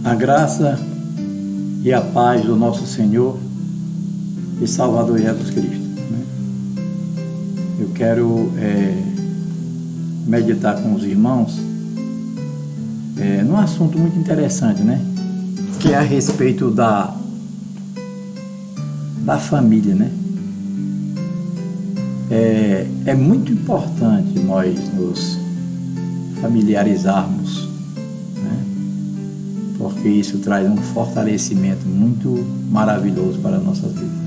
A graça e a paz do nosso Senhor e Salvador Jesus Cristo. Eu quero meditar com os irmãos num assunto muito interessante, que é a respeito da família, É muito importante nós nos familiarizarmos, porque isso traz um fortalecimento muito maravilhoso para a nossa vida.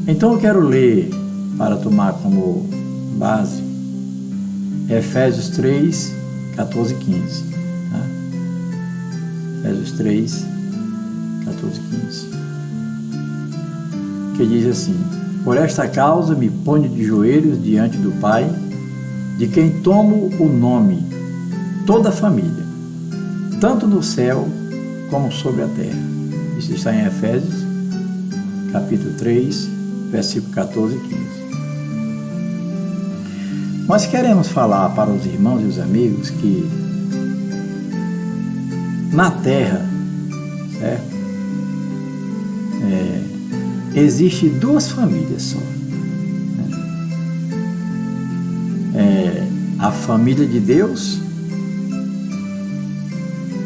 Então eu quero ler, para tomar como base, Efésios 3, 14 e 15. Efésios 3, 14 e 15. Que diz assim: por esta causa me ponho de joelhos diante do Pai, de quem tomo o nome, toda a família, tanto no céu como sobre a terra. Isso está em Efésios, capítulo 3, versículo 14 e 15. Nós queremos falar para os irmãos e os amigos que na terra, certo? Existe duas famílias só. A família de Deus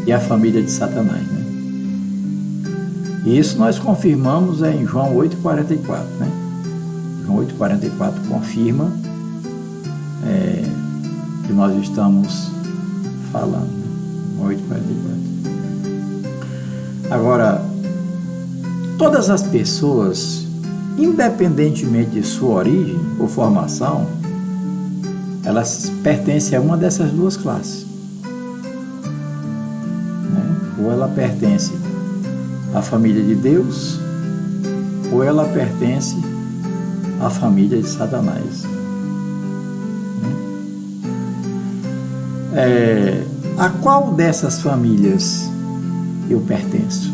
e a família de Satanás. E isso nós confirmamos em João 8,44. João 8,44 confirma que nós estamos falando. 8,44. Agora, todas as pessoas, independentemente de sua origem ou formação, elas pertencem a uma dessas duas classes. Ou ela pertence à família de Deus, ou ela pertence à família de Satanás. A qual dessas famílias eu pertenço?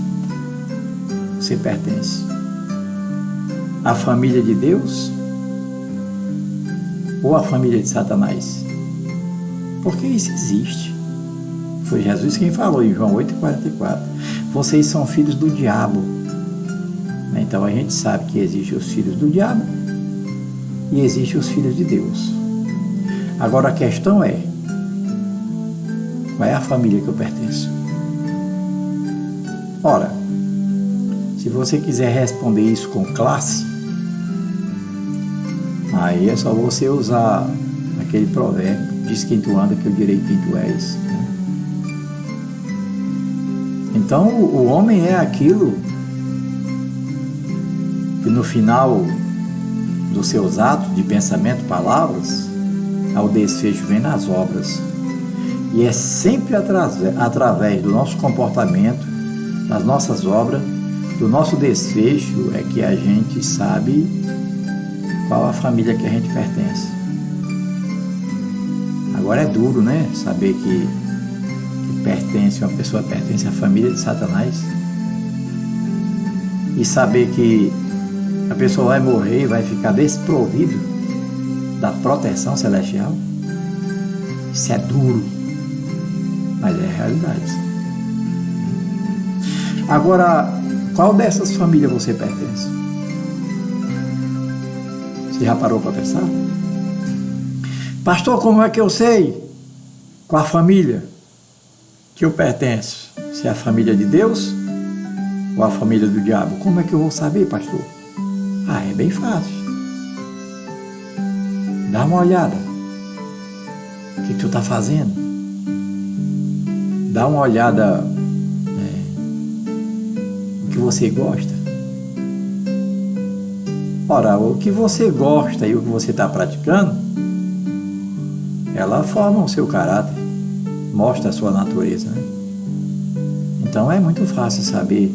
Você pertence à família de Deus ou à família de Satanás? Porque isso existe. Foi Jesus quem falou em João 8,44. Vocês são filhos do diabo. Então a gente sabe que existem os filhos do diabo e existem os filhos de Deus. Agora a questão é: qual é a família que eu pertenço? Ora, se você quiser responder isso com classe, aí é só você usar aquele provérbio: diz quem tu anda que eu direi quem tu és. Então o homem é aquilo que no final dos seus atos de pensamento, palavras, ao desfecho vem nas obras. E é sempre através do nosso comportamento, das nossas obras, do nosso desfecho, é que a gente sabe qual a família que a gente pertence. Agora é duro, saber que uma pessoa pertence à família de Satanás, e saber que a pessoa vai morrer e vai ficar desprovido da proteção celestial. Isso é duro, mas é a realidade. Agora, qual dessas famílias você pertence? Você já parou para pensar? Pastor, como é que eu sei qual a família que eu pertenço? Se é a família de Deus ou a família do diabo? Como é que eu vou saber, pastor? É bem fácil. Dá uma olhada. O que tu está fazendo? Dá uma olhada o que você gosta. Ora, o que você gosta e o que você está praticando, ela forma o seu caráter, mostra a sua natureza. Então é muito fácil saber,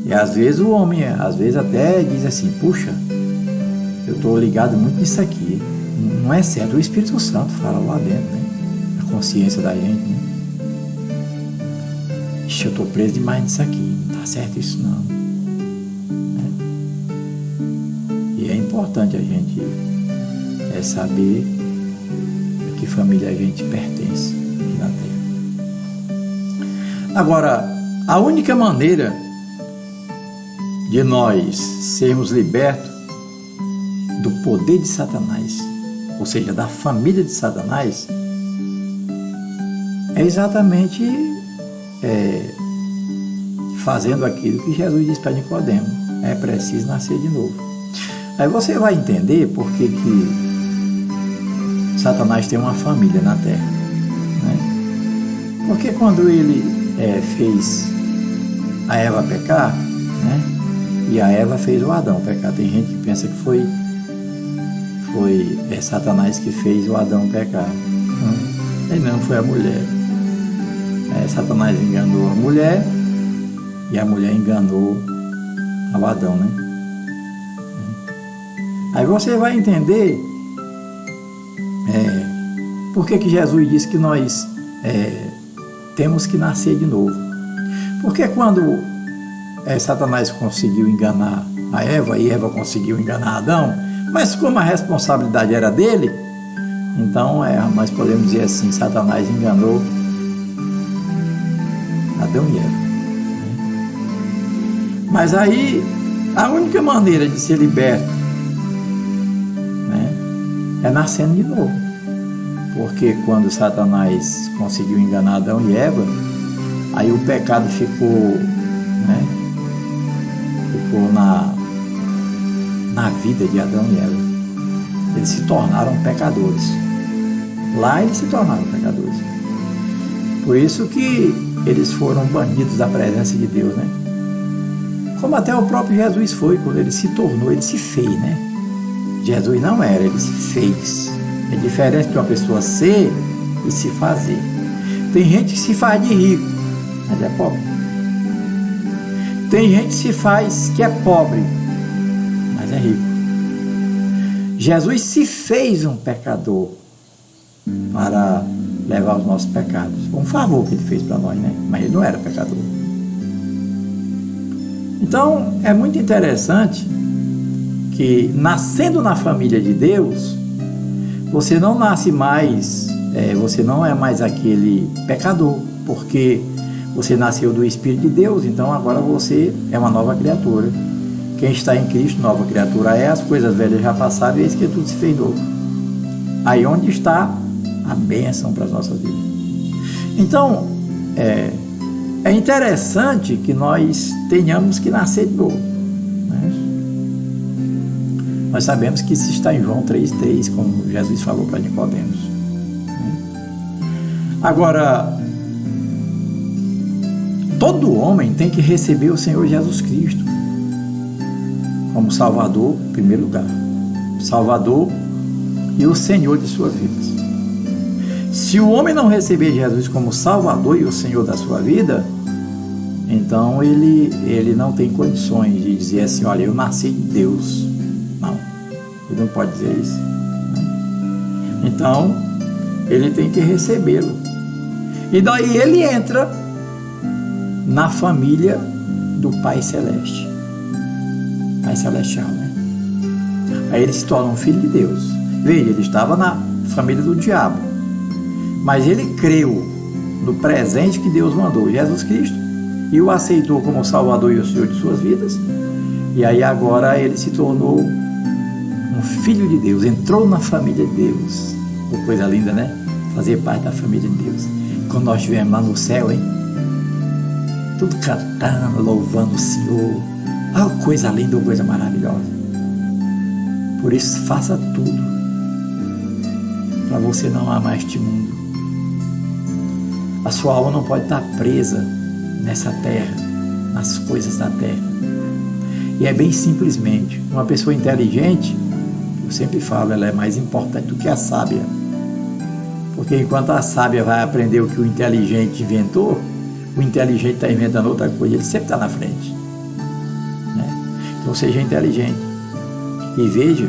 E às vezes o homem, até diz assim: puxa, eu estou ligado muito nisso aqui. Não é certo. O Espírito Santo fala lá dentro, a consciência da gente, eu estou preso demais nisso aqui, não está certo isso não. E é importante a gente saber que família a gente pertence aqui na Terra. Agora, a única maneira de nós sermos libertos do poder de Satanás, ou seja, da família de Satanás, é exatamente fazendo aquilo que Jesus disse para Nicodemo: é preciso nascer de novo. Aí você vai entender por que Satanás tem uma família na Terra, né? Porque quando ele fez a Eva pecar, né? E a Eva fez o Adão pecar. Tem gente que pensa que foi Satanás que fez o Adão pecar. Não, foi a mulher. Satanás enganou a mulher e a mulher enganou o Adão, né? Aí você vai entender por que Jesus disse que nós temos que nascer de novo. Porque quando Satanás conseguiu enganar a Eva e Eva conseguiu enganar Adão, mas como a responsabilidade era dele, então nós podemos dizer assim: Satanás enganou Adão e Eva. Mas aí a única maneira de ser liberto, né, é nascendo de novo. Porque quando Satanás conseguiu enganar Adão e Eva, aí o pecado ficou na vida de Adão e Eva. Eles se tornaram pecadores. Lá eles se tornaram pecadores. Por isso que eles foram banidos da presença de Deus, né? Como até o próprio Jesus foi, quando ele se tornou, ele se fez, né? Jesus não era, ele se fez. É diferente de uma pessoa ser e se fazer. Tem gente que se faz de rico, mas é pobre. Tem gente que se faz que é pobre, mas é rico. Jesus se fez um pecador para levar os nossos pecados. Foi um favor que ele fez para nós, né? Mas ele não era pecador. Então, é muito interessante que, nascendo na família de Deus, você não nasce mais, você não é mais aquele pecador, porque você nasceu do Espírito de Deus, então agora você é uma nova criatura. Quem está em Cristo, nova criatura é, as coisas velhas já passaram e eis que tudo se fez novo. Aí onde está a bênção para as nossas vidas. Então, é interessante que nós tenhamos que nascer de novo, né? Nós sabemos que isso está em João 3,3, como Jesus falou para Nicodemos, né? Agora, todo homem tem que receber o Senhor Jesus Cristo como Salvador, em primeiro lugar. Salvador e o Senhor de suas vidas. Se o homem não receber Jesus como Salvador e o Senhor da sua vida, então ele não tem condições de dizer assim: olha, eu nasci de Deus. Não, ele não pode dizer isso, né? Então, ele tem que recebê-lo. E daí ele entra na família do Pai Celeste, Pai Celestial, né? Aí ele se torna um filho de Deus. Veja, ele estava na família do diabo, mas ele creu no presente que Deus mandou, Jesus Cristo, e o aceitou como Salvador e o Senhor de suas vidas. E aí agora ele se tornou um filho de Deus, entrou na família de Deus. Que coisa linda, né? Fazer parte da família de Deus. Quando nós estivermos lá no céu, hein? Tudo cantando, louvando o Senhor. Ah, coisa linda, coisa maravilhosa. Por isso, faça tudo para você não amar este mundo. A sua alma não pode estar presa nessa terra, nas coisas da terra. E é bem simplesmente, uma pessoa inteligente, eu sempre falo, ela é mais importante do que a sábia. Porque enquanto a sábia vai aprender o que o inteligente inventou, o inteligente está inventando outra coisa, ele sempre está na frente, né? Então seja inteligente e veja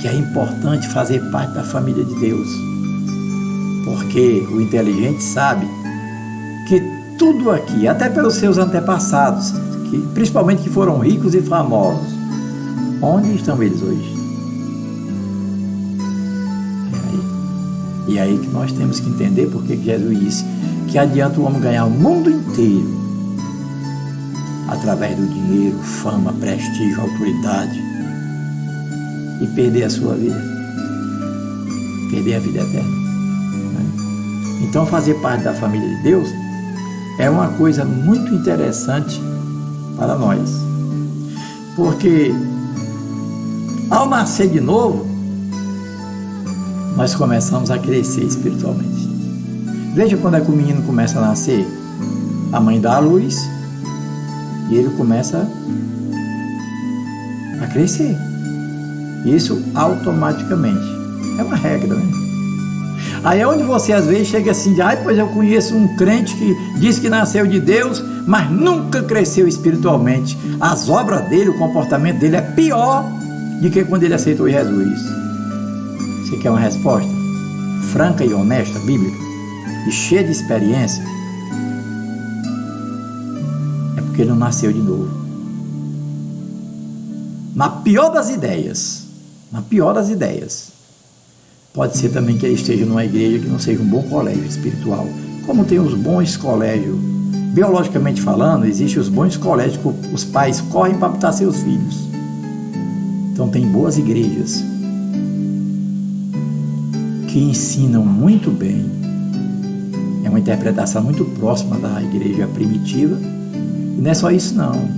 que é importante fazer parte da família de Deus, porque o inteligente sabe que tudo aqui, até pelos seus antepassados, principalmente que foram ricos e famosos, onde estão eles hoje? E é aí que nós temos que entender porque que Jesus disse que adianta o homem ganhar o mundo inteiro através do dinheiro, fama, prestígio, autoridade e perder a sua vida, perder a vida eterna. Então fazer parte da família de Deus é uma coisa muito interessante para nós, porque ao nascer de novo nós começamos a crescer espiritualmente. Veja quando é que o menino começa a nascer, a mãe dá a luz e ele começa a crescer, isso automaticamente, é uma regra, né? Aí é onde você às vezes chega assim, pois eu conheço um crente que diz que nasceu de Deus, mas nunca cresceu espiritualmente. As obras dele, o comportamento dele é pior do que quando ele aceitou Jesus. Você quer uma resposta franca e honesta, bíblica, e cheia de experiência? É porque ele não nasceu de novo. Na pior das ideias, pode ser também que ele esteja numa igreja que não seja um bom colégio espiritual. Como tem os bons colégios, biologicamente falando, existem os bons colégios que os pais correm para botar seus filhos. Então tem boas igrejas que ensinam muito bem, é uma interpretação muito próxima da igreja primitiva, e não é só isso não,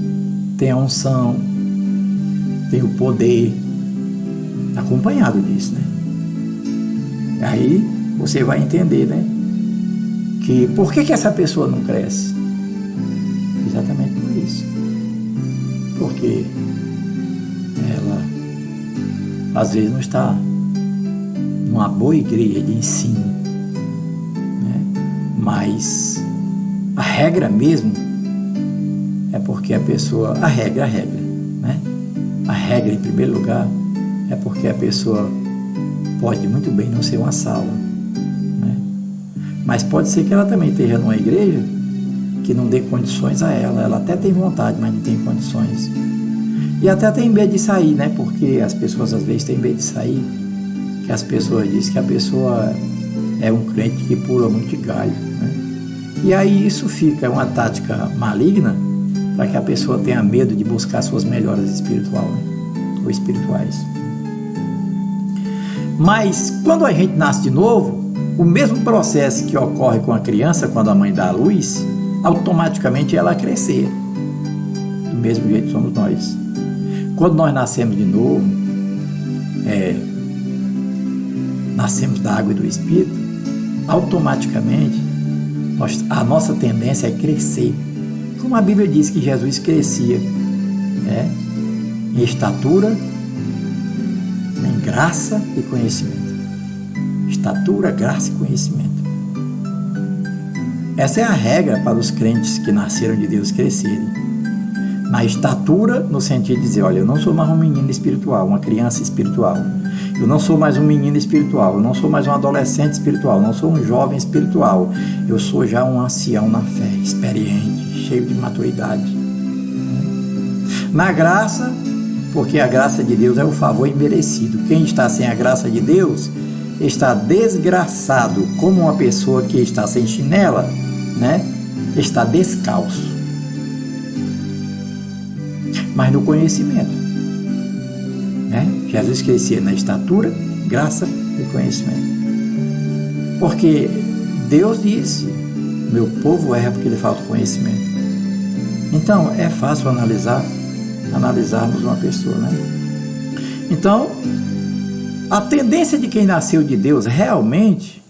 tem a unção, tem o poder, acompanhado disso, né? Aí você vai entender, né? Que por que essa pessoa não cresce? Exatamente por isso. Porque ela às vezes não está numa boa igreja de ensino, né? Mas a regra mesmo é porque a pessoa, a regra, né? A regra em primeiro lugar é porque a pessoa pode muito bem não ser uma sala, né? Mas pode ser que ela também esteja numa igreja que não dê condições a ela até tem vontade, mas não tem condições, e até tem medo de sair, né? Porque as pessoas às vezes têm medo de sair, que as pessoas dizem que a pessoa é um crente que pula muito de galho, né? E aí isso fica uma tática maligna para que a pessoa tenha medo de buscar suas melhoras espirituais, né? Ou espirituais. Mas quando a gente nasce de novo, o mesmo processo que ocorre com a criança quando a mãe dá a luz, automaticamente ela crescer. Do mesmo jeito somos nós. Quando nós nascemos de novo, nascemos da água e do Espírito, automaticamente a nossa tendência é crescer. Como a Bíblia diz que Jesus crescia, né? Em estatura, em graça e conhecimento. Estatura, graça e conhecimento. Essa é a regra para os crentes que nasceram de Deus crescerem. Na estatura, no sentido de dizer, olha, eu não sou mais um menino espiritual, uma criança espiritual. Eu não sou mais um menino espiritual, eu não sou mais um adolescente espiritual, eu não sou um jovem espiritual. Eu sou já um ancião na fé, experiente, cheio de maturidade. Na graça, porque a graça de Deus é o favor imerecido. Quem está sem a graça de Deus está desgraçado, como uma pessoa que está sem chinela, né? Está descalço. Mas no conhecimento, né? Jesus crescia na estatura, graça e conhecimento. Porque Deus disse, meu povo erra porque lhe falta conhecimento. Então é fácil analisarmos uma pessoa, né? Então, a tendência de quem nasceu de Deus realmente,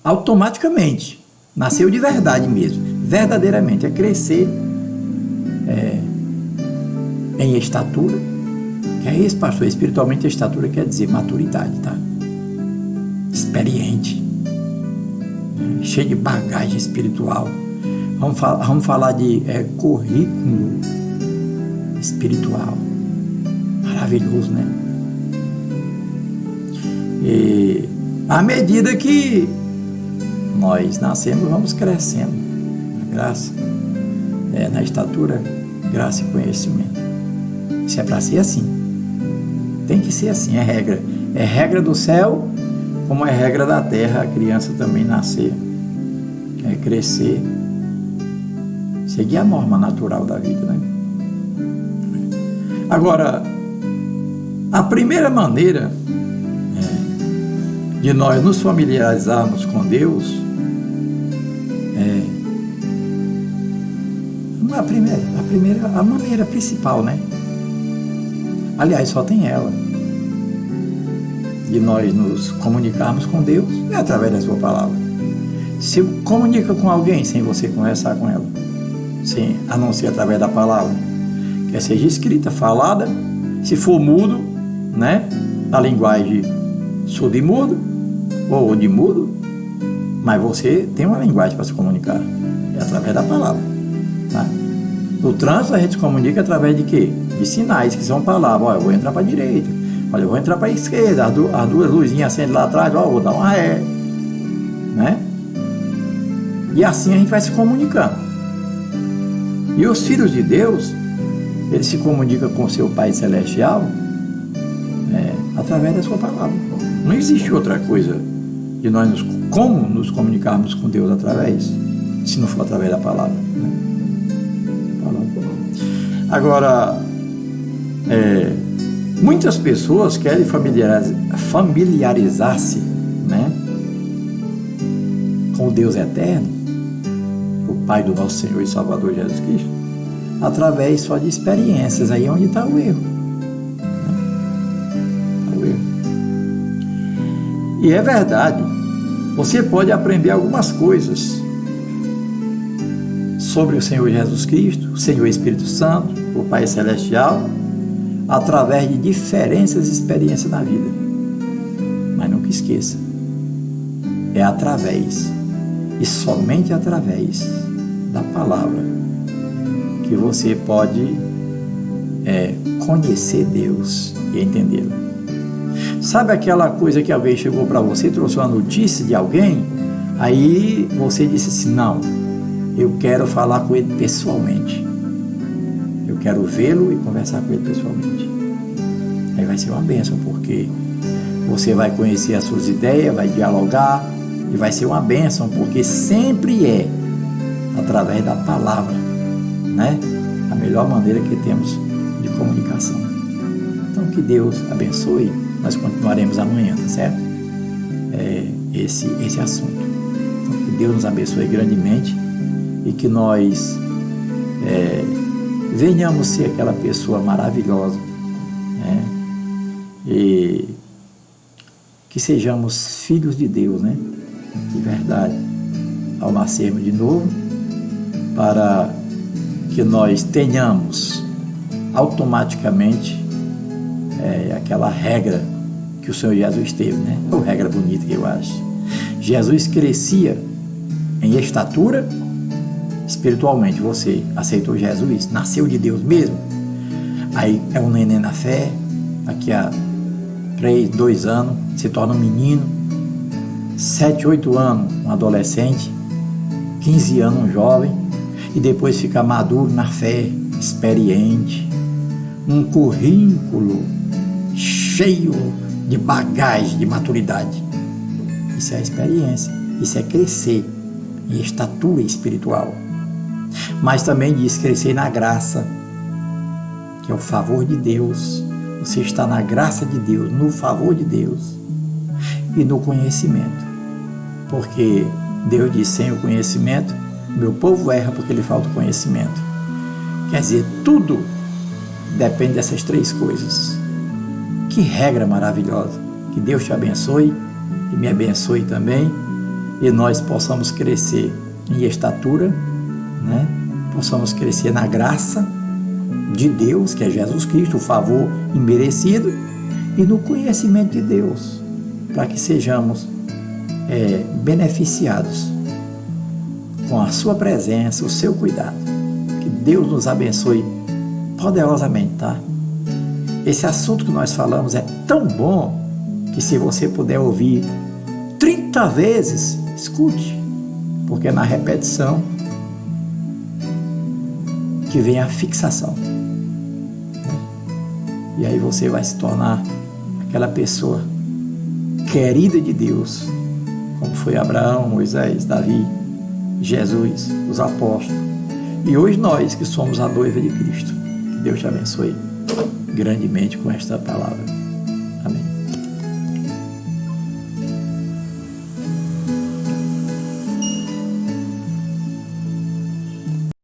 automaticamente, nasceu de verdade mesmo, verdadeiramente, é crescer em estatura, que é isso, pastor, espiritualmente a estatura quer dizer maturidade, tá? Experiente, cheio de bagagem espiritual. Vamos falar de currículo espiritual, maravilhoso, né? E à medida que nós nascemos, vamos crescendo na graça, na estatura, graça e conhecimento. Isso é para ser assim, tem que ser assim, é regra do céu, como é regra da terra, a criança também nascer, crescer, seguir a norma natural da vida, né? Agora, a primeira maneira de nós nos familiarizarmos com Deus a maneira principal, né? Aliás, só tem ela, de nós nos comunicarmos com Deus é através da sua palavra. Se comunica com alguém sem você conversar com ela, sem, a não ser através da palavra, quer seja escrita, falada, se for mudo, né, na linguagem surdo e mudo, ou de mudo, mas você tem uma linguagem para se comunicar, é através da palavra, tá? No trânsito a gente se comunica através de quê? De sinais, que são palavras. Olha, eu vou entrar para a direita, olha, eu vou entrar para a esquerda, as duas luzinhas acendem lá atrás, ó, eu vou dar uma ré, né? E assim a gente vai se comunicando. E os filhos de Deus, eles se comunicam com seu Pai Celestial através da sua palavra. Não existe outra coisa de nós como nos comunicarmos com Deus através, se não for através da palavra, né? Agora, muitas pessoas querem familiarizar-se, né, com o Deus eterno, o Pai do nosso Senhor e Salvador Jesus Cristo, através só de experiências. Aí é onde está o erro, né? Está o erro. E é verdade, você pode aprender algumas coisas sobre o Senhor Jesus Cristo, o Senhor Espírito Santo, o Pai Celestial, através de diferentes experiências na vida. Mas nunca esqueça, é através, e somente através da palavra, que você pode conhecer Deus e entendê-lo. Sabe aquela coisa que alguém chegou para você, trouxe uma notícia de alguém, aí você disse assim, não, eu quero falar com ele pessoalmente, eu quero vê-lo e conversar com ele pessoalmente. Aí vai ser uma bênção, porque você vai conhecer as suas ideias, vai dialogar, e vai ser uma bênção, porque sempre é através da palavra, né? A melhor maneira que temos de comunicação. Então, que Deus abençoe. Nós continuaremos amanhã, tá certo? Esse assunto. Então, que Deus nos abençoe grandemente e que nós venhamos ser aquela pessoa maravilhosa, né? E que sejamos filhos de Deus, né? De verdade, ao nascermos de novo, para que nós tenhamos automaticamente aquela regra que o Senhor Jesus teve, né? Uma regra bonita que eu acho. Jesus crescia em estatura espiritualmente. Você aceitou Jesus, nasceu de Deus mesmo, aí é um neném na fé, daqui a 3, 2 anos se torna um menino, 7, 8 anos um adolescente, 15 anos um jovem, e depois fica maduro na fé, experiente, um currículo cheio de bagagem, de maturidade. Isso é experiência, isso é crescer em estatura espiritual. Mas também diz crescer na graça, que é o favor de Deus. Você está na graça de Deus, no favor de Deus e no conhecimento, porque Deus diz, sem o conhecimento meu povo erra porque lhe falta o conhecimento. Quer dizer, tudo depende dessas 3 coisas. Que regra maravilhosa. Que Deus te abençoe e me abençoe também, e nós possamos crescer em estatura, né? Possamos crescer na graça de Deus, que é Jesus Cristo, o favor imerecido, e no conhecimento de Deus, para que sejamos beneficiados com a sua presença, o seu cuidado. Que Deus nos abençoe poderosamente, tá? Esse assunto que nós falamos é tão bom que, se você puder ouvir 30 vezes, escute, porque é na repetição que vem a fixação. E aí você vai se tornar aquela pessoa querida de Deus, como foi Abraão, Moisés, Davi, Jesus, os apóstolos, e hoje nós que somos a noiva de Cristo. Que Deus te abençoe grandemente com esta palavra. Amém.